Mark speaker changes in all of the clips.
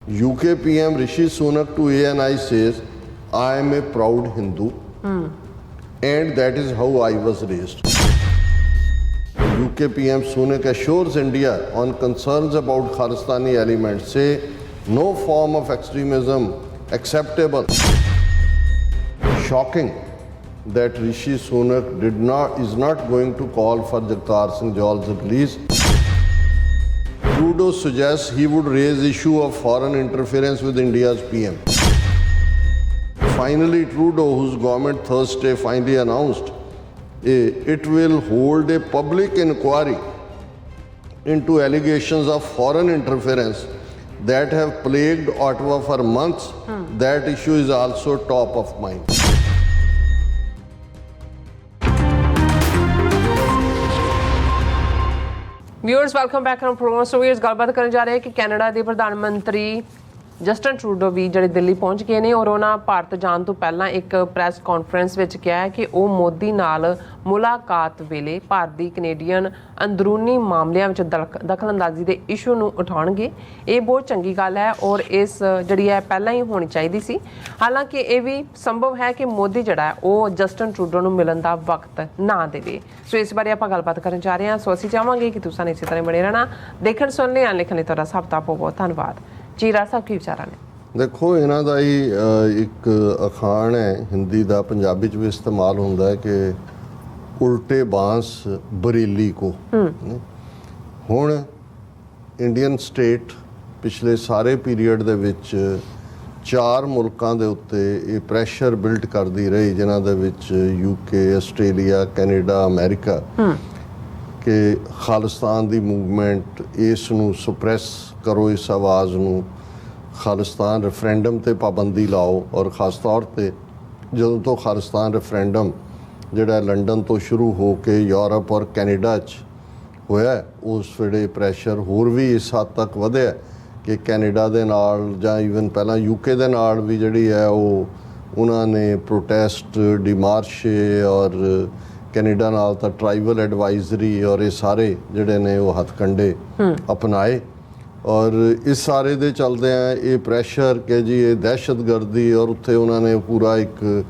Speaker 1: UK PM Rishi Sunak to ANI says, I am a proud Hindu and that is how I was raised. UK PM Sunak assures India on concerns about Khalistani elements, say no form of extremism acceptable. Shocking that Rishi Sunak is not going to call for Jagtar Singh Jawal's release. Trudeau suggests he would raise issue of foreign interference with India's PM. Finally, Trudeau, whose government Thursday finally announced it will hold a public inquiry into allegations of foreign interference that have plagued Ottawa for months. That issue is also top of mind.
Speaker 2: Viewers welcome back on programme. So viewers गलबात करन जा रहे हैं कि Canada ਦੇ ਪ੍ਰਧਾਨ ਮੰਤਰੀ Justin Trudeau ਵੀ ਜਿਹੜੇ ਦਿੱਲੀ ਪਹੁੰਚ ਗਏ ਨੇ ਔਰ ਉਹਨਾਂ ਭਾਰਤ ਜਾਣ ਤੋਂ ਪਹਿਲਾਂ ਇੱਕ ਪ੍ਰੈਸ ਕਾਨਫਰੰਸ ਵਿੱਚ ਕਿਹਾ ਹੈ ਕਿ ਉਹ ਮੋਦੀ ਨਾਲ ਮੁਲਾਕਾਤ ਵੇਲੇ ਭਾਰਤੀ ਕੈਨੇਡੀਅਨ ਅੰਦਰੂਨੀ ਮਾਮਲਿਆਂ ਵਿੱਚ ਦਖਲਅੰਦਾਜ਼ੀ ਦੇ ਇਸ਼ੂ ਨੂੰ ਉਠਾਉਣਗੇ। ਇਹ ਬਹੁਤ ਚੰਗੀ ਗੱਲ ਹੈ ਔਰ ਇਸ ਜਿਹੜੀ ਹੈ ਪਹਿਲਾਂ ਹੀ ਹੋਣੀ ਚਾਹੀਦੀ ਸੀ। ਹਾਲਾਂਕਿ ਇਹ ਵੀ ਸੰਭਵ ਹੈ ਕਿ ਮੋਦੀ ਜਿਹੜਾ ਉਹ ਜਸਟਨ ਟਰੂਡੋ ਨੂੰ ਮਿਲਣ ਦਾ ਵਕਤ ਨਾ ਦੇਵੇ। ਸੋ ਇਸ ਬਾਰੇ ਆਪਾਂ ਗੱਲਬਾਤ ਕਰਨ ਜਾ ਰਹੇ ਹਾਂ। ਸੋ ਅਸੀਂ ਚਾਹਾਂਗੇ ਕਿ ਤੁਸੀਂ ਇਸੇ ਤਰ੍ਹਾਂ ਬਣੇ ਰਹਿਣਾ। ਦੇਖਣ ਸੁਣਨੇ ਆਣ ਲਿਖਣ ਲਈ ਤੁਹਾਡਾ ਸਭ ਦਾ ਬਹੁਤ ਧੰਨਵਾਦ। ਜੀ ਰਾਜ ਸਾਹਿਬ ਕੀ ਵਿਚਾਰਾਂ ਨੇ?
Speaker 1: ਦੇਖੋ ਇਹਨਾਂ ਦਾ ਹੀ ਇੱਕ ਅਖਾਣ ਹੈ ਹਿੰਦੀ ਦਾ, ਪੰਜਾਬੀ 'ਚ ਵੀ ਇਸਤੇਮਾਲ ਹੁੰਦਾ ਹੈ ਕਿ ਉਲਟੇ ਬਾਂਸ ਬਰੇਲੀ ਕੋ। ਹੁਣ ਇੰਡੀਅਨ ਸਟੇਟ ਪਿਛਲੇ ਸਾਰੇ ਪੀਰੀਅਡ ਦੇ ਵਿੱਚ 4 ਮੁਲਕਾਂ ਦੇ ਉੱਤੇ ਇਹ ਪ੍ਰੈਸ਼ਰ ਬਿਲਡ ਕਰਦੀ ਰਹੀ, ਜਿਨ੍ਹਾਂ ਦੇ ਵਿੱਚ UK, ਆਸਟ੍ਰੇਲੀਆ, ਕੈਨੇਡਾ, ਅਮਰੀਕਾ, ਕਿ ਖਾਲਿਸਤਾਨ ਦੀ ਮੂਵਮੈਂਟ ਇਸ ਨੂੰ ਸੁਪਰੈਸ ਕਰੋ, ਇਸ ਆਵਾਜ਼ ਨੂੰ। ਖਾਲਿਸਤਾਨ ਰੈਫਰੈਂਡਮ 'ਤੇ ਪਾਬੰਦੀ ਲਾਓ। ਔਰ ਖ਼ਾਸ ਤੌਰ 'ਤੇ ਜਦੋਂ ਤੋਂ ਖਾਲਿਸਤਾਨ ਰੈਫਰੈਂਡਮ ਜਿਹੜਾ ਲੰਡਨ ਤੋਂ ਸ਼ੁਰੂ ਹੋ ਕੇ ਯੂਰਪ ਔਰ ਕੈਨੇਡਾ 'ਚ ਹੋਇਆ, ਉਸ ਵੇਲੇ ਪ੍ਰੈਸ਼ਰ ਹੋਰ ਵੀ ਇਸ ਹੱਦ ਤੱਕ ਵਧਿਆ ਕਿ ਕੈਨੇਡਾ ਦੇ ਨਾਲ ਜਾਂ ਈਵਨ ਪਹਿਲਾਂ UK ਦੇ ਨਾਲ ਵੀ ਜਿਹੜੀ ਹੈ ਉਹਨਾਂ ਨੇ ਪ੍ਰੋਟੈਸਟ, ਡਿਮਾਰਸ਼ੇ ਔਰ ਕੈਨੇਡਾ ਨਾਲ ਤਾਂ ਟਰਾਈਬਲ ਐਡਵਾਈਜ਼ਰੀ ਔਰ ਇਹ ਸਾਰੇ ਜਿਹੜੇ ਨੇ ਉਹ ਹੱਥਕੰਡੇ ਅਪਣਾਏ। ਔਰ ਇਸ ਸਾਰੇ ਦੇ ਚਲਦਿਆਂ ਇਹ ਪ੍ਰੈਸ਼ਰ ਕਿ ਜੀ ਇਹ ਦਹਿਸ਼ਤਗਰਦੀ, ਔਰ ਉੱਥੇ ਉਹਨਾਂ ਨੇ ਪੂਰਾ ਇੱਕ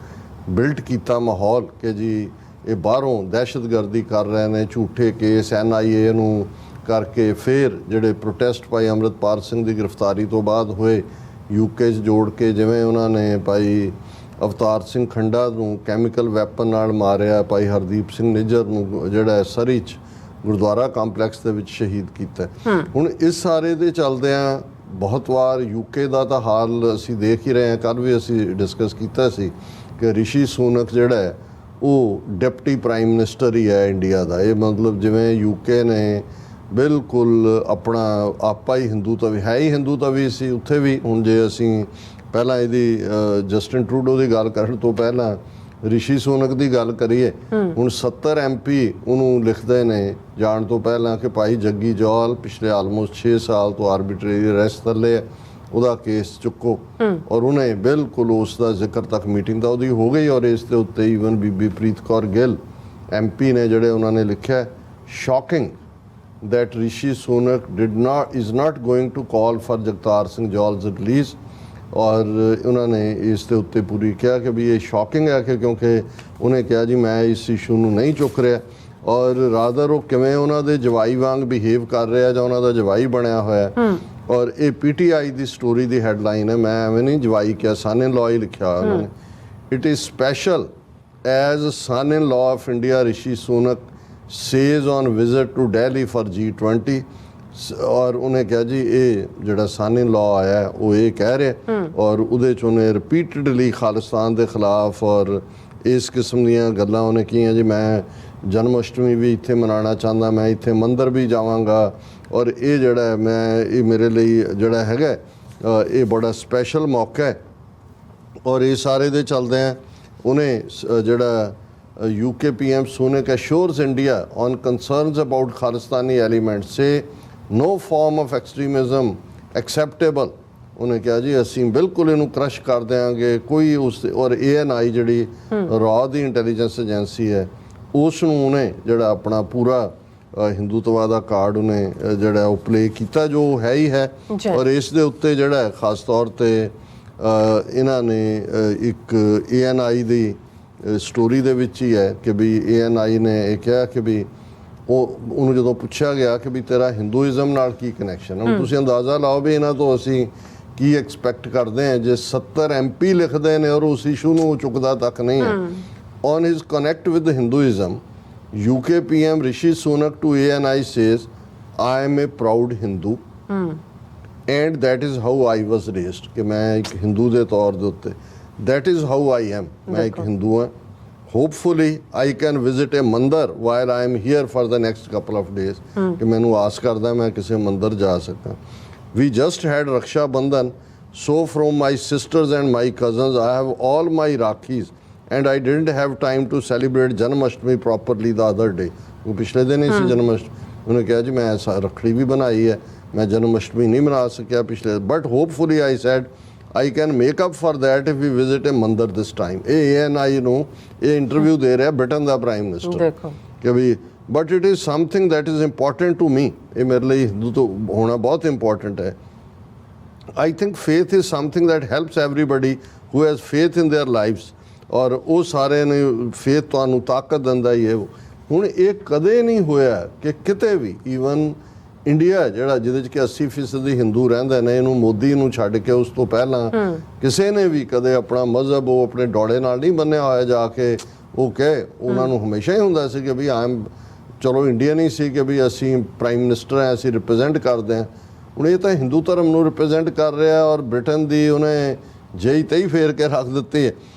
Speaker 1: ਬਿਲਡ ਕੀਤਾ ਮਾਹੌਲ ਕਿ ਜੀ ਇਹ ਬਾਹਰੋਂ ਦਹਿਸ਼ਤਗਰਦੀ ਕਰ ਰਹੇ ਨੇ, ਝੂਠੇ ਕੇਸ NIA ਨੂੰ ਕਰਕੇ। ਫਿਰ ਜਿਹੜੇ ਪ੍ਰੋਟੈਸਟ ਭਾਈ ਅੰਮ੍ਰਿਤਪਾਲ ਸਿੰਘ ਦੀ ਗ੍ਰਿਫਤਾਰੀ ਤੋਂ ਬਾਅਦ ਹੋਏ UK 'ਚ ਜੋੜ ਕੇ, ਜਿਵੇਂ ਉਹਨਾਂ ਨੇ ਭਾਈ ਅਵਤਾਰ ਸਿੰਘ ਖੰਡਾ ਨੂੰ ਕੈਮੀਕਲ ਵੈਪਨ ਨਾਲ ਮਾਰਿਆ, ਭਾਈ ਹਰਦੀਪ ਸਿੰਘ ਨਿੱਜਰ ਨੂੰ ਜਿਹੜਾ ਸਰੀ 'ਚ ਗੁਰਦੁਆਰਾ ਕੰਪਲੈਕਸ ਦੇ ਵਿੱਚ ਸ਼ਹੀਦ ਕੀਤਾ। ਹੁਣ ਇਸ ਸਾਰੇ ਦੇ ਚਲਦਿਆਂ ਬਹੁਤ ਵਾਰ UK ਦਾ ਤਾਂ ਹਾਲ ਅਸੀਂ ਦੇਖ ਹੀ ਰਹੇ ਹਾਂ। ਕੱਲ੍ਹ ਵੀ ਅਸੀਂ ਡਿਸਕਸ ਕੀਤਾ ਸੀ ਕਿ ਰਿਸ਼ੀ ਸੂਨਕ ਜਿਹੜਾ ਹੈ ਉਹ ਡਿਪਟੀ ਪ੍ਰਾਈਮ ਮਿਨਿਸਟਰ ਹੀ ਹੈ ਇੰਡੀਆ ਦਾ। ਇਹ ਮਤਲਬ ਜਿਵੇਂ UK ਨੇ ਬਿਲਕੁਲ ਆਪਣਾ ਆਪਾ ਹੀ ਹਿੰਦੂਤਵੀ ਹੈ, ਹੀ ਹਿੰਦੂਤਵੀ ਸੀ ਉੱਥੇ ਵੀ। ਹੁਣ ਜੇ ਅਸੀਂ ਪਹਿਲਾਂ ਇਹਦੀ ਜਸਟਿਨ ਟਰੂਡੋ ਦੀ ਗੱਲ ਕਰਨ ਤੋਂ ਪਹਿਲਾਂ ਰਿਸ਼ੀ ਸੂਨਕ ਦੀ ਗੱਲ ਕਰੀਏ, ਹੁਣ 70 MP ਉਹਨੂੰ ਲਿਖਦੇ ਨੇ ਜਾਣ ਤੋਂ ਪਹਿਲਾਂ ਕਿ ਭਾਈ ਜੱਗੀ ਜੌਲ ਪਿਛਲੇ ਆਲਮੋਸਟ 6 ਸਾਲ ਤੋਂ ਆਰਬਿਟਰੀ ਅਰੈਸਟ ਥੱਲੇ ਹੈ, ਉਹਦਾ ਕੇਸ ਚੁੱਕੋ। ਔਰ ਉਹਨੇ ਬਿਲਕੁਲ ਉਸ ਦਾ ਜ਼ਿਕਰ ਤੱਕ ਮੀਟਿੰਗ ਦਾ ਉਹਦੀ ਹੋ ਗਈ। ਔਰ ਇਸ ਦੇ ਉੱਤੇ ਈਵਨ ਬੀਬੀ ਪ੍ਰੀਤ ਕੌਰ ਗਿੱਲ MP ਨੇ ਜਿਹੜੇ ਉਹਨਾਂ ਨੇ ਲਿਖਿਆ, shocking that Rishi Sunak is not going to call for Jagtar Singh Jawal's release। ਔਰ ਉਹਨਾਂ ਨੇ ਇਸ ਦੇ ਉੱਤੇ ਪੂਰੀ ਕਿਹਾ ਕਿ ਵੀ ਇਹ ਸ਼ੌਕਿੰਗ ਹੈ ਕਿ ਕਿਉਂਕਿ ਉਹਨੇ ਕਿਹਾ ਜੀ ਮੈਂ ਇਸ ਇਸ਼ੂ ਨੂੰ ਨਹੀਂ ਚੁੱਕ ਰਿਹਾ। ਔਰ ਰਾਦਰ ਉਹ ਕਿਵੇਂ ਉਹਨਾਂ ਦੇ ਜਵਾਈ ਵਾਂਗ ਬਿਹੇਵ ਕਰ ਰਿਹਾ ਜਾਂ ਉਹਨਾਂ ਦਾ ਜਵਾਈ ਬਣਿਆ ਹੋਇਆ। ਔਰ ਇਹ PTI ਦੀ ਸਟੋਰੀ ਦੀ ਹੈਡਲਾਈਨ ਹੈ, ਮੈਂ ਐਵੇਂ ਨਹੀਂ ਜਵਾਈ ਕਿਹਾ, ਸਨ ਇਨ ਲਾਅ ਹੀ ਲਿਖਿਆ ਉਹਨਾਂ ਨੇ। It is special as son in law of India Rishi Sunak says on visit to Delhi for G20। ਔਰ ਉਹਨੇ ਕਿਹਾ ਜੀ ਇਹ ਜਿਹੜਾ ਸਨ ਇਨ ਲਾਅ ਆਇਆ ਉਹ ਇਹ ਕਹਿ ਰਿਹਾ, ਔਰ ਉਹਦੇ 'ਚ ਉਹਨੇ ਰਿਪੀਟਡਲੀ ਖਾਲਿਸਤਾਨ ਦੇ ਖਿਲਾਫ ਔਰ ਇਸ ਕਿਸਮ ਦੀਆਂ ਗੱਲਾਂ ਉਹਨੇ ਕੀਆਂ ਜੀ ਮੈਂ ਜਨਮ ਅਸ਼ਟਮੀ ਵੀ ਇੱਥੇ ਮਨਾਉਣਾ ਚਾਹੁੰਦਾ, ਮੈਂ ਇੱਥੇ ਮੰਦਰ ਵੀ ਜਾਵਾਂਗਾ, ਔਰ ਇਹ ਜਿਹੜਾ ਮੈਂ ਇਹ ਮੇਰੇ ਲਈ ਜਿਹੜਾ ਹੈਗਾ ਇਹ ਬੜਾ ਸਪੈਸ਼ਲ ਮੌਕਾ ਹੈ। ਔਰ ਇਹ ਸਾਰੇ ਦੇ ਚਲਦਿਆਂ ਉਹਨੇ ਜਿਹੜਾ UK PM Sunak assures India on concerns about Khalistani elements, say no form of extremism acceptable। ਉਹਨੇ ਕਿਹਾ ਜੀ ਅਸੀਂ ਬਿਲਕੁਲ ਇਹਨੂੰ ਕ੍ਰਸ਼ ਕਰ ਦਿਆਂਗੇ, ਕੋਈ ਉਸ। ਔਰ ANI ਜਿਹੜੀ ਰਾਅ ਦੀ ਇੰਟੈਲੀਜੈਂਸ ਏਜੰਸੀ ਹੈ ਉਸ ਨੂੰ ਉਹਨੇ ਜਿਹੜਾ ਆਪਣਾ ਪੂਰਾ ਹਿੰਦੂਤਵਾ ਦਾ ਕਾਰਡ ਉਹਨੇ ਜਿਹੜਾ ਉਹ ਪਲੇ ਕੀਤਾ, ਜੋ ਹੈ ਹੀ ਹੈ। ਔਰ ਇਸ ਦੇ ਉੱਤੇ ਜਿਹੜਾ ਹੈ ਖਾਸ ਤੌਰ ਤੇ ਇਹਨਾਂ ਨੇ ਇੱਕ ANI ਦੀ ਸਟੋਰੀ ਦੇ ਵਿੱਚ ਹੀ ਹੈ ਕਿ ਵੀ ANI ਨੇ ਇਹ ਕਿਹਾ ਕਿ ਵੀ ਉਹਨੂੰ ਜਦੋਂ ਪੁੱਛਿਆ ਗਿਆ ਕਿ ਵੀ ਤੇਰਾ ਹਿੰਦੂਇਜ਼ਮ ਨਾਲ ਕੀ ਕਨੈਕਸ਼ਨ ਹੈ, ਹੁਣ ਤੁਸੀਂ ਅੰਦਾਜ਼ਾ ਲਾਓ ਵੀ ਇਹਨਾਂ ਤੋਂ ਅਸੀਂ ਕੀ ਐਕਸਪੈਕਟ ਕਰਦੇ ਹਾਂ ਜੇ 70 MP ਲਿਖਦੇ ਨੇ ਔਰ ਉਸ ਇਸ਼ੂ ਨੂੰ ਚੁੱਕਦਾ ਤੱਕ ਨਹੀਂ ਹੈ। On his connect with Hinduism UK PM Rishi Sunak to ANI says, I am a proud Hindu and that is how I was raised, ਕਿ ਮੈਂ ਇੱਕ ਹਿੰਦੂ ਦੇ ਤੌਰ ਦੇ ਉੱਤੇ that is how I am, ਮੈਂ ਇੱਕ ਹਿੰਦੂ ਹਾਂ। Hopefully I can visit a ਮੰਦਰ while I am here for the next couple of days, ਕਿ ਮੈਨੂੰ ਆਸ ਕਰਦਾ ਮੈਂ ਕਿਸੇ ਮੰਦਰ ਜਾ ਸਕਾਂ। We just had Raksha Bandhan, so from my sisters and my cousins I have all my Rakhis and I didn't have time to celebrate Janmashtami properly the other day। वो पिछले दिन ही ਸੀ ਜਨਮਸ਼ਟਮੀ, ਉਹਨੇ ਕਿਹਾ ਜੀ ਮੈਂ ਰੱਖੜੀ ਵੀ ਬਣਾਈ ਹੈ, ਮੈਂ ਜਨਮਸ਼ਟਮੀ ਨਹੀਂ ਮਨਾ ਸਕਿਆ ਪਿਛਲੇ, but hopefully I said I can make up for that if we visit a ਮੰਦਰ this time। ਇਹ ANI ਨੂੰ ਇਹ ਇੰਟਰਵਿਊ ਦੇ ਰਿਹਾ ਬ੍ਰਿਟਨ ਦਾ ਪ੍ਰਾਈਮ ਮਿਨਿਸਟਰ,
Speaker 2: ਦੇਖੋ
Speaker 1: ਕਿ ਵੀ but it is something that is important to me, ਇਹ ਮੇਰੇ ਲਈ ਹਿੰਦੂ ਤੋਂ ਹੋਣਾ ਬਹੁਤ ਇੰਪੋਰਟੈਂਟ ਹੈ। I think faith is something that helps everybody who has faith in their lives, ਔਰ ਉਹ ਸਾਰਿਆਂ ਨੇ ਫੇਥ ਤੁਹਾਨੂੰ ਤਾਕਤ ਦਿੰਦਾ ਹੀ ਹੈ। ਹੁਣ ਇਹ ਕਦੇ ਨਹੀਂ ਹੋਇਆ ਕਿ ਕਿਤੇ ਵੀ ਈਵਨ ਇੰਡੀਆ ਜਿਹੜਾ ਜਿਹਦੇ 'ਚ ਕਿ 80% ਹਿੰਦੂ ਰਹਿੰਦੇ ਨੇ, ਇਹਨੂੰ ਮੋਦੀ ਨੂੰ ਛੱਡ ਕੇ ਉਸ ਤੋਂ ਪਹਿਲਾਂ ਕਿਸੇ ਨੇ ਵੀ ਕਦੇ ਆਪਣਾ ਮਜ਼ਹਬ ਉਹ ਆਪਣੇ ਡੋੜੇ ਨਾਲ ਨਹੀਂ ਬੰਨਿਆ ਹੋਇਆ ਜਾ ਕੇ ਉਹ ਕਹੇ। ਉਹਨਾਂ ਨੂੰ ਹਮੇਸ਼ਾ ਹੀ ਹੁੰਦਾ ਸੀ ਕਿ ਵੀ ਚਲੋ ਇੰਡੀਅਨ ਹੀ ਸੀ ਕਿ ਵੀ ਅਸੀਂ ਪ੍ਰਾਈਮ ਮਿਨਿਸਟਰ ਹਾਂ, ਅਸੀਂ ਰਿਪਰੈਜ਼ੈਂਟ ਕਰਦੇ ਹਾਂ। ਹੁਣ ਇਹ ਤਾਂ ਹਿੰਦੂ ਧਰਮ ਨੂੰ ਰਿਪਰੈਜ਼ੈਂਟ ਕਰ ਰਿਹਾ ਔਰ ਬ੍ਰਿਟਨ ਦੀ ਉਹਨੇ ਜਈ ਤਈ ਫੇਰ ਕੇ ਰੱਖ ਦਿੱਤੀ ਹੈ।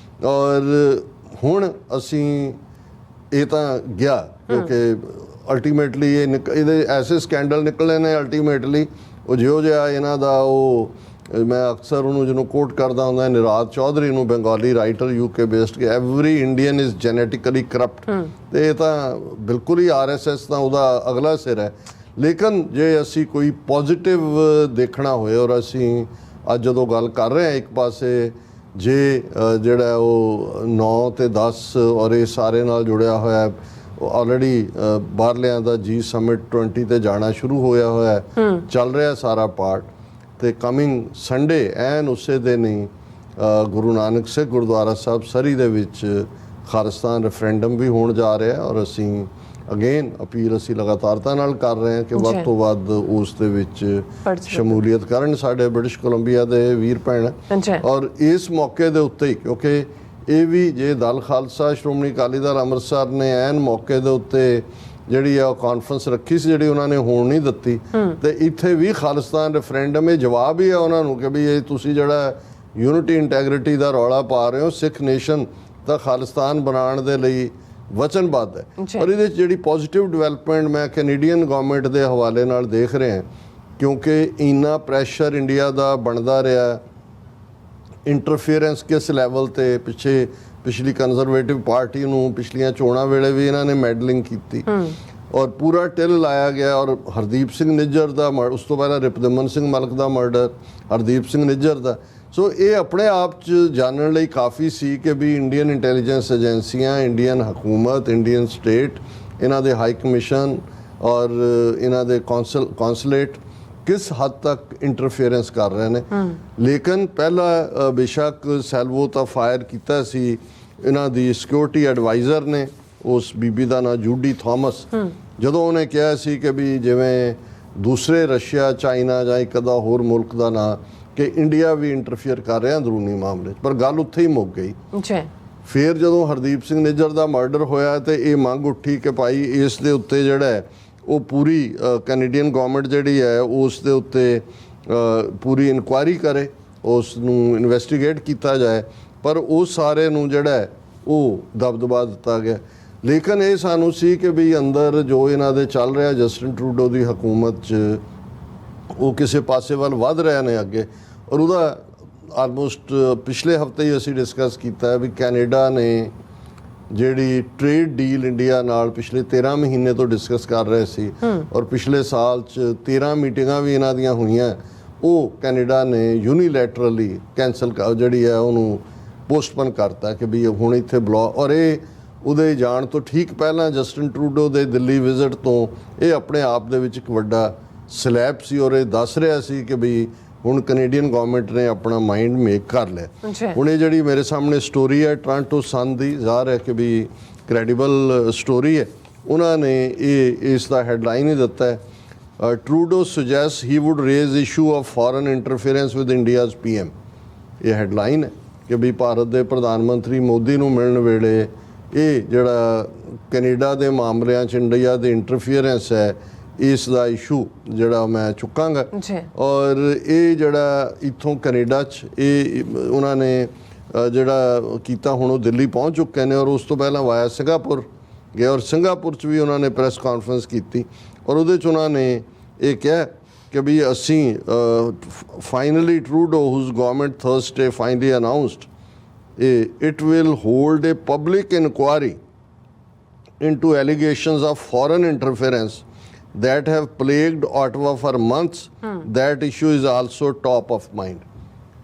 Speaker 1: ਔਰ ਹੁਣ ਅਸੀਂ ਇਹ ਤਾਂ ਗਿਆ ਕਿਉਂਕਿ ਅਲਟੀਮੇਟਲੀ ਇਹਦੇ ਐਸੇ ਸਕੈਂਡਲ ਨਿਕਲੇ ਨੇ ਅਲਟੀਮੇਟਲੀ ਉਹ ਜਿਹੋ ਜਿਹਾ ਇਹਨਾਂ ਦਾ ਉਹ ਮੈਂ ਅਕਸਰ ਉਹਨੂੰ ਜਿਹਨੂੰ ਕੋਟ ਕਰਦਾ ਹੁੰਦਾ ਨਿਰਾਦ ਚੌਧਰੀ ਨੂੰ, ਬੰਗਾਲੀ ਰਾਈਟਰ UK ਬੇਸਡ, ਕਿ every Indian is genetically corrupt, ਤੇ ਇਹ ਤਾਂ ਬਿਲਕੁਲ ਹੀ RSS ਤਾਂ ਉਹਦਾ ਅਗਲਾ ਸਿਰ ਹੈ। ਲੇਕਿਨ ਜੇ ਅਸੀਂ ਕੋਈ ਪੋਜ਼ਿਟਿਵ ਦੇਖਣਾ ਹੋਏ ਔਰ ਅਸੀਂ ਅੱਜ ਜਦੋਂ ਗੱਲ ਕਰ ਰਹੇ ਹਾਂ ਇੱਕ ਪਾਸੇ ਜੇ ਜਿਹੜਾ ਉਹ 9 ਤੇ 10 ਔਰ ਇਹ ਸਾਰੇ ਨਾਲ ਜੁੜਿਆ ਹੋਇਆ ਆਲਰੇਡੀ ਬਾਹਰਲਿਆਂ ਦਾ G Summit 20 ਤੇ ਜਾਣਾ ਸ਼ੁਰੂ ਹੋਇਆ ਹੋਇਆ, ਚੱਲ ਰਿਹਾ ਸਾਰਾ ਪਾਰਟ, ਤੇ ਕਮਿੰਗ ਸੰਡੇ ਐਨ ਉਸੇ ਦਿਨ ਹੀ ਗੁਰੂ ਨਾਨਕ ਸਿੱਖ ਗੁਰਦੁਆਰਾ ਸਾਹਿਬ ਸਰੀ ਦੇ ਵਿੱਚ ਖਾਲਿਸਤਾਨ ਰੈਫਰੈਂਡਮ ਵੀ ਹੋਣ ਜਾ ਰਿਹਾ ਔਰ ਅਸੀਂ ਅਗੇਨ ਅਪੀਲ ਅਸੀਂ ਲਗਾਤਾਰਤਾ ਨਾਲ ਕਰ ਰਹੇ ਹਾਂ ਕਿ ਵੱਧ ਤੋਂ ਵੱਧ ਉਸ ਦੇ ਵਿੱਚ ਸ਼ਮੂਲੀਅਤ ਕਰਨ ਸਾਡੇ ਬ੍ਰਿਟਿਸ਼ ਕੋਲੰਬੀਆ ਦੇ ਵੀਰ ਭੈਣ। ਔਰ ਇਸ ਮੌਕੇ ਦੇ ਉੱਤੇ ਹੀ ਕਿਉਂਕਿ ਇਹ ਵੀ ਜੇ ਦਲ ਖਾਲਸਾ ਸ਼੍ਰੋਮਣੀ ਅਕਾਲੀ ਦਲ ਅੰਮ੍ਰਿਤਸਰ ਨੇ ਐਨ ਮੌਕੇ ਦੇ ਉੱਤੇ ਜਿਹੜੀ ਆ ਕਾਨਫਰੰਸ ਰੱਖੀ ਸੀ ਜਿਹੜੀ ਉਹਨਾਂ ਨੇ ਹੋਣ ਨਹੀਂ ਦਿੱਤੀ, ਤੇ ਇੱਥੇ ਵੀ ਖਾਲਿਸਤਾਨ ਰੈਫਰੈਂਡਮ ਇਹ ਜਵਾਬ ਹੀ ਆ ਉਹਨਾਂ ਨੂੰ ਕਿ ਵੀ ਇਹ ਤੁਸੀਂ ਜਿਹੜਾ ਯੂਨਿਟੀ ਇੰਟੈਗ੍ਰਿਟੀ ਦਾ ਰੌਲਾ ਪਾ ਰਹੇ ਹੋ, ਸਿੱਖ ਨੇਸ਼ਨ ਦਾ ਖਾਲਿਸਤਾਨ ਬਣਾਉਣ ਦੇ ਲਈ ਵਚਨਬੱਧ ਹੈ। ਔਰ ਇਹਦੇ 'ਚ ਜਿਹੜੀ ਪੋਜ਼ਿਟਿਵ ਡਿਵੈਲਪਮੈਂਟ ਮੈਂ ਕੈਨੇਡੀਅਨ ਗਵਰਨਮੈਂਟ ਦੇ ਹਵਾਲੇ ਨਾਲ ਦੇਖ ਰਿਹਾ ਕਿਉਂਕਿ ਇੰਨਾ ਪ੍ਰੈਸ਼ਰ ਇੰਡੀਆ ਦਾ ਬਣਦਾ ਰਿਹਾ, ਇੰਟਰਫੀਅਰੈਂਸ ਕਿਸ ਲੈਵਲ ਤੇ ਪਿਛਲੀ ਕੰਜ਼ਰਵੇਟਿਵ ਪਾਰਟੀ ਨੂੰ ਪਿਛਲੀਆਂ ਚੋਣਾਂ ਵੇਲੇ ਵੀ ਇਹਨਾਂ ਨੇ ਮੈਡਲਿੰਗ ਕੀਤੀ ਔਰ ਪੂਰਾ ਟਿਲ ਲਾਇਆ ਗਿਆ। ਔਰ ਹਰਦੀਪ ਸਿੰਘ ਨਿੱਜਰ ਦਾ ਉਸ ਤੋਂ ਪਹਿਲਾਂ ਰਿਪਦਮਨ ਸਿੰਘ ਮਲਕ ਦਾ ਮਰਡਰ, ਹਰਦੀਪ ਸਿੰਘ ਨਿੱਜਰ ਦਾ, ਸੋ ਇਹ ਆਪਣੇ ਆਪ 'ਚ ਜਾਣਨ ਲਈ ਕਾਫੀ ਸੀ ਕਿ ਵੀ ਇੰਡੀਅਨ ਇੰਟੈਲੀਜੈਂਸ ਏਜੰਸੀਆਂ, ਇੰਡੀਅਨ ਹਕੂਮਤ, ਇੰਡੀਅਨ ਸਟੇਟ, ਇਹਨਾਂ ਦੇ ਹਾਈ ਕਮਿਸ਼ਨ ਔਰ ਇਹਨਾਂ ਦੇ ਕੌਂਸੂਲੇਟ ਕਿਸ ਹੱਦ ਤੱਕ ਇੰਟਰਫੀਅਰੈਂਸ ਕਰ ਰਹੇ ਨੇ। ਲੇਕਿਨ ਪਹਿਲਾ ਬੇਸ਼ੱਕ ਸੈਲਵੋ ਤਾਂ ਫਾਇਰ ਕੀਤਾ ਸੀ ਇਹਨਾਂ ਦੀ ਸਿਕਿਉਰਿਟੀ ਐਡਵਾਈਜ਼ਰ ਨੇ, ਉਸ ਬੀਬੀ ਦਾ ਨਾਂ ਜੂਡੀ ਥਾਮਸ, ਜਦੋਂ ਉਹਨੇ ਕਿਹਾ ਸੀ ਕਿ ਵੀ ਜਿਵੇਂ ਦੂਸਰੇ ਰਸ਼ੀਆ, ਚਾਈਨਾ ਜਾਂ ਇੱਕ ਅੱਧਾ ਹੋਰ ਮੁਲਕ ਦਾ ਨਾਂ ਕਿ ਇੰਡੀਆ ਵੀ ਇੰਟਰਫੀਅਰ ਕਰ ਰਿਹਾ ਅੰਦਰੂਨੀ ਮਾਮਲੇ 'ਚ, ਪਰ ਗੱਲ ਉੱਥੇ ਹੀ ਮੁੱਕ ਗਈ। ਫਿਰ ਜਦੋਂ ਹਰਦੀਪ ਸਿੰਘ ਨਿੱਜਰ ਦਾ ਮਰਡਰ ਹੋਇਆ ਤੇ ਇਹ ਮੰਗ ਉੱਠੀ ਕਿ ਭਾਈ ਇਸ ਦੇ ਉੱਤੇ ਜਿਹੜਾ ਹੈ ਉਹ ਪੂਰੀ ਕੈਨੇਡੀਅਨ ਗਵਰਨਮੈਂਟ ਜਿਹੜੀ ਹੈ ਉਸ ਦੇ ਉੱਤੇ ਪੂਰੀ ਇਨਕੁਆਇਰੀ ਕਰੇ, ਉਸ ਨੂੰ ਇਨਵੈਸਟੀਗੇਟ ਕੀਤਾ ਜਾਏ, ਪਰ ਉਸ ਸਾਰੇ ਨੂੰ ਜਿਹੜਾ ਹੈ ਉਹ ਦਬਦਬਾ ਦਿੱਤਾ ਗਿਆ। ਲੇਕਿਨ ਇਹ ਸਾਨੂੰ ਸੀ ਕਿ ਵੀ ਅੰਦਰ ਜੋ ਇਹਨਾਂ ਦੇ ਚੱਲ ਰਿਹਾ ਜਸਟਿਨ ਟਰੂਡੋ ਦੀ ਹਕੂਮਤ 'ਚ ਉਹ ਕਿਸੇ ਪਾਸੇ ਵੱਲ ਵੱਧ ਰਹੇ ਨੇ ਅੱਗੇ, ਔਰ ਉਹਦਾ ਆਲਮੋਸਟ ਪਿਛਲੇ ਹਫਤੇ ਹੀ ਅਸੀਂ ਡਿਸਕਸ ਕੀਤਾ ਵੀ ਕੈਨੇਡਾ ਨੇ ਜਿਹੜੀ ਟ੍ਰੇਡ ਡੀਲ ਇੰਡੀਆ ਨਾਲ ਪਿਛਲੇ 13 ਮਹੀਨੇ ਤੋਂ ਡਿਸਕਸ ਕਰ ਰਹੇ ਸੀ ਔਰ ਪਿਛਲੇ ਸਾਲ 'ਚ 13 ਮੀਟਿੰਗਾਂ ਵੀ ਇਹਨਾਂ ਦੀਆਂ ਹੋਈਆਂ, ਉਹ ਕੈਨੇਡਾ ਨੇ ਯੂਨੀਲੈਟਰਲੀ ਕੈਂਸਲ ਜਿਹੜੀ ਹੈ ਉਹਨੂੰ ਪੋਸਟਪੋਨ ਕਰਤਾ ਕਿ ਵੀ ਹੁਣ ਇੱਥੇ ਬਲੌਕ, ਔਰ ਇਹ ਉਹਦੇ ਜਾਣ ਤੋਂ ਠੀਕ ਪਹਿਲਾਂ ਜਸਟਿਨ ਟਰੂਡੋ ਦੇ ਦਿੱਲੀ ਵਿਜ਼ਿਟ ਤੋਂ ਇਹ ਆਪਣੇ ਆਪ ਦੇ ਵਿੱਚ ਇੱਕ ਵੱਡਾ ਸਲੈਬ ਸੀ ਔਰ ਇਹ ਦੱਸ ਰਿਹਾ ਸੀ ਕਿ ਵੀ ਹੁਣ ਕੈਨੇਡੀਅਨ ਗਵਰਨਮੈਂਟ ਨੇ ਆਪਣਾ ਮਾਈਂਡ ਮੇਕ ਕਰ ਲਿਆ। ਹੁਣ ਇਹ ਜਿਹੜੀ ਮੇਰੇ ਸਾਹਮਣੇ ਸਟੋਰੀ ਹੈ ਟੋਰਾਂਟੋ ਸਨ ਦੀ, ਜ਼ਾਹਰ ਹੈ ਕਿ ਵੀ ਕ੍ਰੈਡੀਬਲ ਸਟੋਰੀ ਹੈ, ਉਹਨਾਂ ਨੇ ਇਹ ਇਸ ਦਾ ਹੈਡਲਾਈਨ ਹੀ ਦਿੱਤਾ ਹੈ, Trudeau suggest he would raise issue of foreign interference with India's PM। ਇਹ ਹੈਡਲਾਈਨ ਹੈ ਕਿ ਵੀ ਭਾਰਤ ਦੇ ਪ੍ਰਧਾਨ ਮੰਤਰੀ ਮੋਦੀ ਨੂੰ ਮਿਲਣ ਵੇਲੇ ਇਹ ਜਿਹੜਾ ਕੈਨੇਡਾ ਦੇ ਮਾਮਲਿਆਂ 'ਚ ਇੰਡੀਆ ਦੇ ਇੰਟਰਫੀਅਰੈਂਸ ਹੈ ਇਸ ਦਾ ਇਸ਼ੂ ਜਿਹੜਾ ਮੈਂ ਚੁੱਕਾਂਗਾ। ਔਰ ਇਹ ਜਿਹੜਾ ਇੱਥੋਂ ਕੈਨੇਡਾ 'ਚ ਇਹ ਉਹਨਾਂ ਨੇ ਜਿਹੜਾ ਕੀਤਾ, ਹੁਣ ਉਹ ਦਿੱਲੀ ਪਹੁੰਚ ਚੁੱਕੇ ਨੇ ਔਰ ਉਸ ਤੋਂ ਪਹਿਲਾਂ ਵਾਇਆ ਸਿੰਗਾਪੁਰ ਗਏ ਔਰ ਸਿੰਗਾਪੁਰ 'ਚ ਵੀ ਉਹਨਾਂ ਨੇ ਪ੍ਰੈਸ ਕਾਨਫਰੰਸ ਕੀਤੀ ਔਰ ਉਹਦੇ 'ਚ ਉਹਨਾਂ ਨੇ ਇਹ ਕਿਹਾ ਕਿ ਵੀ ਅਸੀਂ finally Trudeau whose government Thursday finally announced it will hold a public inquiry into allegations of foreign interference that have plagued Ottawa for months. That issue is also top of mind.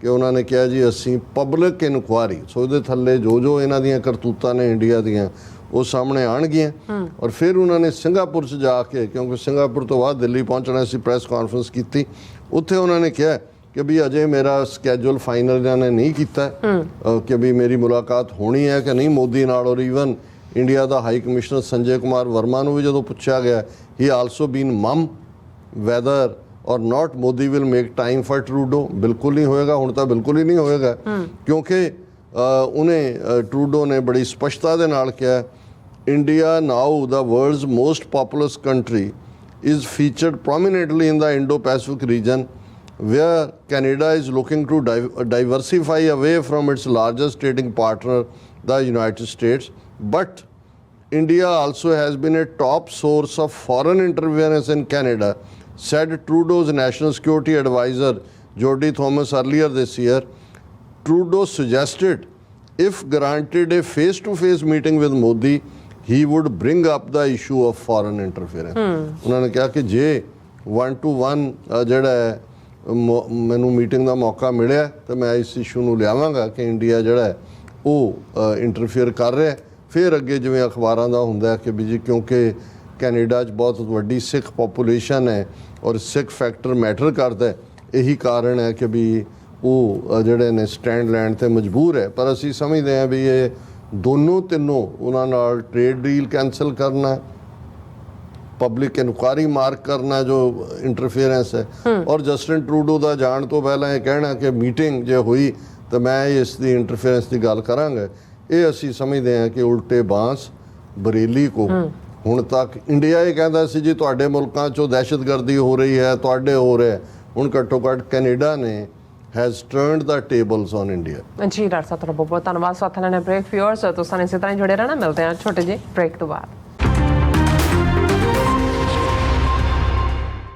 Speaker 1: ਕਿ ਉਹਨਾਂ ਨੇ ਕਿਹਾ ਜੀ ਅਸੀਂ public inquiry, ਸੋ ਇਹਦੇ ਥੱਲੇ ਜੋ ਇਹਨਾਂ ਦੀਆਂ ਕਰਤੂਤਾਂ ਨੇ ਇੰਡੀਆ ਦੀਆਂ ਉਹ ਸਾਹਮਣੇ ਆਉਣਗੀਆਂ। ਔਰ ਫਿਰ ਉਹਨਾਂ ਨੇ ਸਿੰਗਾਪੁਰ 'ਚ ਜਾ ਕੇ, ਕਿਉਂਕਿ ਸਿੰਗਾਪੁਰ ਤੋਂ ਬਾਅਦ ਦਿੱਲੀ ਪਹੁੰਚਣਾ ਸੀ, ਪ੍ਰੈਸ ਕਾਨਫਰੰਸ ਕੀਤੀ। ਉੱਥੇ ਉਹਨਾਂ ਨੇ ਕਿਹਾ ਕਿ ਵੀ ਅਜੇ ਮੇਰਾ ਸਕੈਜੂਲ ਫਾਈਨਲ ਇਹਨਾਂ ਨੇ ਨਹੀਂ ਕੀਤਾ ਕਿ ਵੀ ਮੇਰੀ ਮੁਲਾਕਾਤ ਹੋਣੀ ਹੈ ਕਿ ਨਹੀਂ ਮੋਦੀ ਨਾਲ। ਔਰ ਈਵਨ ਇੰਡੀਆ ਦਾ ਹਾਈ ਕਮਿਸ਼ਨਰ ਸੰਜੇ ਕੁਮਾਰ ਵਰਮਾ ਨੂੰ ਵੀ ਜਦੋਂ ਪੁੱਛਿਆ ਗਿਆ, ਹੀ also bean mum whether or not Modi will make time for Trudeau. ਬਿਲਕੁਲ ਨਹੀਂ ਹੋਏਗਾ, ਹੁਣ ਤਾਂ ਬਿਲਕੁਲ ਹੀ ਨਹੀਂ ਹੋਏਗਾ, ਕਿਉਂਕਿ ਉਹਨੇ ਟਰੂਡੋ ਨੇ ਬੜੀ ਸਪਸ਼ਟਤਾ ਦੇ ਨਾਲ ਕਿਹਾ, India now the world's most populous country is featured prominently in the Indo Pacific region where Canada is looking to diversify away from its largest trading partner, the United States. But India also has been a top source of foreign interference in Canada, said Trudeau's national security advisor Jody Thomas earlier this year. Trudeau suggested if granted a face-to-face meeting with Modi, he would bring up the issue of foreign interference. ਉਹਨਾਂ ਨੇ ਕਿਹਾ ਕਿ ਜੇ 1-to-1 ਜਿਹੜਾ ਹੈ ਮੈਨੂੰ meeting ਦਾ ਮੌਕਾ ਮਿਲਿਆ ਤਾਂ ਮੈਂ ਇਸ ਇਸ਼ੂ ਨੂੰ ਲਿਆਵਾਂਗਾ ਕਿ ਇੰਡੀਆ ਜਿਹੜਾ ਹੈ ਉਹ ਇੰਟਰਫੇਅਰ ਕਰ ਰਿਹਾ। ਫਿਰ ਅੱਗੇ ਜਿਵੇਂ ਅਖਬਾਰਾਂ ਦਾ ਹੁੰਦਾ ਕਿ ਵੀ ਜੀ ਕਿਉਂਕਿ ਕੈਨੇਡਾ 'ਚ ਬਹੁਤ ਵੱਡੀ ਸਿੱਖ ਪੋਪੂਲੇਸ਼ਨ ਹੈ ਔਰ ਸਿੱਖ ਫੈਕਟਰ ਮੈਟਰ ਕਰਦਾ, ਇਹੀ ਕਾਰਨ ਹੈ ਕਿ ਵੀ ਉਹ ਜਿਹੜੇ ਨੇ ਸਟੈਂਡ ਲੈਣ 'ਤੇ ਮਜਬੂਰ ਹੈ। ਪਰ ਅਸੀਂ ਸਮਝਦੇ ਹਾਂ ਵੀ ਇਹ ਦੋਨੋਂ ਤਿੰਨੋਂ ਉਹਨਾਂ ਨਾਲ ਟ੍ਰੇਡ ਡੀਲ ਕੈਂਸਲ ਕਰਨਾ, ਪਬਲਿਕ ਇਨਕੁਆਰੀ ਮਾਰਕ ਕਰਨਾ ਜੋ ਇੰਟਰਫੇਰੈਂਸ ਹੈ, ਔਰ ਜਸਟਿਨ ਟਰੂਡੋ ਦਾ ਜਾਣ ਤੋਂ ਪਹਿਲਾਂ ਇਹ ਕਹਿਣਾ ਕਿ ਮੀਟਿੰਗ ਜੇ ਹੋਈ ਤਾਂ ਮੈਂ ਇਸ ਦੀ ਇੰਟਰਫੇਰੈਂਸ ਦੀ ਗੱਲ ਕਰਾਂਗਾ। ਇਹ ਅਸੀਂ ਸਮਝਦੇ ਹਾਂ ਕਿ ਉਲਟੇ ਬਾਂਸ ਬਰੇਲੀ ਕੋ। ਹੁਣ ਤੱਕ ਇੰਡੀਆ ਇਹ ਕਹਿੰਦਾ ਸੀ ਜੀ ਤੁਹਾਡੇ ਮੁਲਕਾਂ 'ਚੋਂ ਦਹਿਸ਼ਤਗਰਦੀ ਹੋ ਰਹੀ ਹੈ, ਤੁਹਾਡੇ ਹੋ ਰਿਹਾ, ਹੁਣ ਘੱਟੋ ਘੱਟ ਕੈਨੇਡਾ ਨੇ has turned the tables on India.
Speaker 2: ਜੀ ਡਾਕਟਰ ਸਾਹਿਬ, ਤੁਹਾਡਾ ਬਹੁਤ ਬਹੁਤ ਧੰਨਵਾਦ। ਸਾਥ ਲੈਣਾ ਬ੍ਰੇਕ ਫਿਊਅਰਸ, ਤੁਸੀਂ ਇਸੇ ਤਰ੍ਹਾਂ ਜੁੜੇ ਰਹਿਣਾ। ਮਿਲਦੇ ਹਾਂ ਛੋਟੇ ਜਿਹੇ ਬ੍ਰੇਕ ਤੋਂ ਬਾਅਦ।